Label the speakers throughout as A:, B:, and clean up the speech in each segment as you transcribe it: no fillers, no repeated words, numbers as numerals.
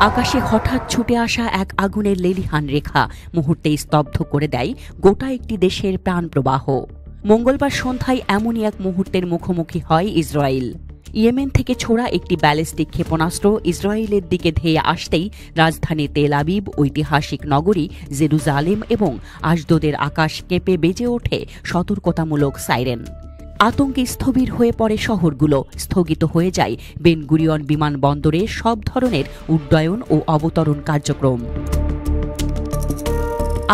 A: আকাশে হঠাৎ ছুটে আসা এক আগুনের লেলিহান রেখা মুহূর্তেই স্তব্ধ করে দেয় গোটা একটি দেশের প্রাণপ্রবাহ। মঙ্গলবার সন্ধ্যায় এমনই এক মুহূর্তের মুখোমুখি হয় ইসরায়েল। ইয়েমেন থেকে ছোড়া একটি ব্যালিস্টিক ক্ষেপণাস্ত্র ইসরায়েলের দিকে ধেয়ে আসতেই রাজধানী তেল আবিব, ঐতিহাসিক নগরী জেরুজালেম এবং আশদোদের আকাশ কেঁপে বেজে ওঠে সতর্কতামূলক সাইরেন। আতঙ্কে স্থবির হয়ে পড়ে শহরগুলো, স্থগিত হয়ে যায় বেন গুরিয়ন বিমানবন্দরে সব ধরনের উড্ডয়ন ও অবতরণ কার্যক্রম।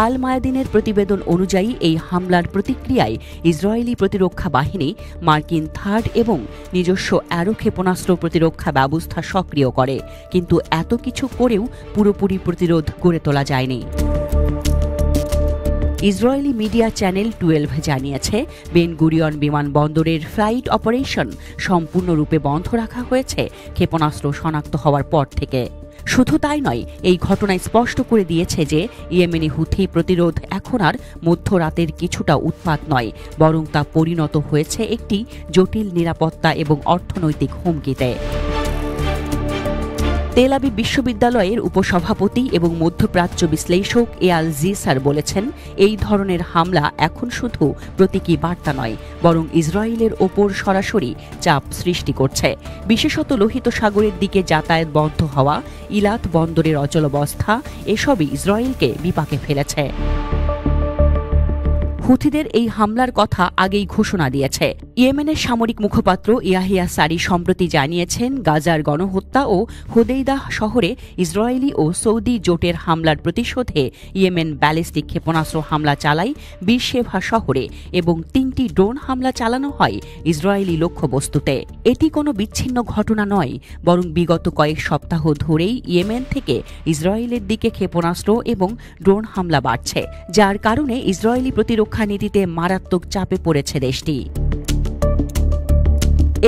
A: আল মায়াদিনের প্রতিবেদন অনুযায়ী এই হামলার প্রতিক্রিয়ায় ইসরায়েলি প্রতিরক্ষা বাহিনী মার্কিন থার্ড এবং নিজস্ব অ্যারো ক্ষেপণাস্ত্র প্রতিরক্ষা ব্যবস্থা সক্রিয় করে, কিন্তু এত কিছু করেও পুরোপুরি প্রতিরোধ গড়ে তোলা যায়নি। ইসরায়েলি মিডিয়া চ্যানেল 12 জানিয়েছে, বেন গুরিয়ন বিমানবন্দরের ফ্লাইট অপারেশন সম্পূর্ণরূপে বন্ধ রাখা হয়েছে ক্ষেপণাস্ত্র শনাক্ত হওয়ার পর থেকে। শুধু তাই নয়, এই ঘটনায় স্পষ্ট করে দিয়েছে যে ইয়েমেনি হুথি প্রতিরোধ এখন আর মধ্যরাতের কিছুটা উৎপাত নয়, বরং তা পরিণত হয়েছে একটি জটিল নিরাপত্তা এবং অর্থনৈতিক হুমকিতে। তেল আবিব বিশ্ববিদ্যালয়ের উপসভাপতি এবং মধ্যপ্রাচ্য বিশ্লেষক এয়াল জিসার বলেছেন, এই ধরনের হামলা এখন শুধু প্রতীকী বার্তা নয়, বরং ইসরায়েলের ওপর সরাসরি চাপ সৃষ্টি করছে। বিশেষত লোহিত সাগরের দিকে যাতায়াত বন্ধ হওয়া, ইলাত বন্দরের অচলাবস্থা এসবই ইসরায়েলকে বিপাকে ফেলেছে। হুথিদের এই হামলার কথা আগেই ঘোষণা দিয়েছে। ইয়েমেনের সামরিক মুখপাত্র ইয়াহিয়া সারি সম্প্রতি জানিয়েছেন, গাজার গণহত্যা ও হোদেইদাহ শহরে ইসরায়েলি ও সৌদি জোটের হামলার প্রতিশোধে ইয়েমেন ব্যালিস্টিক ক্ষেপণাস্ত্র হামলা চালায় বীরশেভা শহরে এবং 3টি ড্রোন হামলা চালানো হয় ইসরায়েলি লক্ষ্যবস্তুতে। এটি কোনো বিচ্ছিন্ন ঘটনা নয়, বরং বিগত কয়েক সপ্তাহ ধরেই ইয়েমেন থেকে ইসরায়েলের দিকে ক্ষেপণাস্ত্র এবং ড্রোন হামলা বাড়ছে, যার কারণে ইসরায়েলি প্রতিরক্ষা নীতিতে মারাত্মক চাপে পড়েছে দেশটি।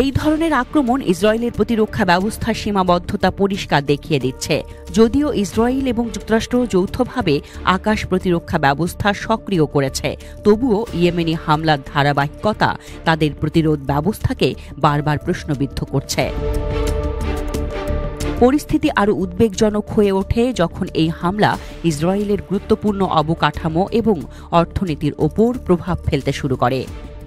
A: এই ধরনের আক্রমণ ইসরায়েলের প্রতিরক্ষা ব্যবস্থার সীমাবদ্ধতা পরিষ্কার দেখিয়ে দিচ্ছে। যদিও ইসরায়েল এবং যুক্তরাষ্ট্র যৌথভাবে আকাশ প্রতিরক্ষা ব্যবস্থা সক্রিয় করেছে, তবুও ইয়েমেনি হামলার ধারাবাহিকতা তাদের প্রতিরোধ ব্যবস্থাকে বারবার প্রশ্নবিদ্ধ করছে। পরিস্থিতি আরও উদ্বেগজনক হয়ে ওঠে যখন এই হামলা ইসরায়েলের গুরুত্বপূর্ণ অবকাঠামো এবং অর্থনীতির ওপর প্রভাব ফেলতে শুরু করে।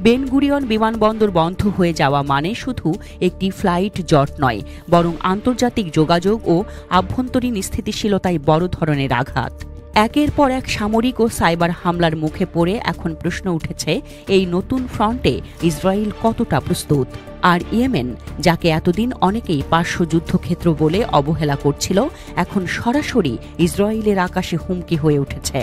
A: বেন গুরিয়ন বিমানবন্দর বন্ধ হয়ে যাওয়া মানে শুধু একটি ফ্লাইট জট নয়, বরং আন্তর্জাতিক যোগাযোগ ও আভ্যন্তরীণ স্থিতিশীলতায় বড় ধরনের আঘাত। একের পর এক সামরিক ও সাইবার হামলার মুখে পড়ে এখন প্রশ্ন উঠেছে, এই নতুন ফ্রন্টে ইসরায়েল কতটা প্রস্তুত? আর ইয়েমেন, যাকে এতদিন অনেকেই পার্শ্ব যুদ্ধক্ষেত্র বলে অবহেলা করছিল, এখন সরাসরি ইসরায়েলের আকাশে হুমকি হয়ে উঠেছে।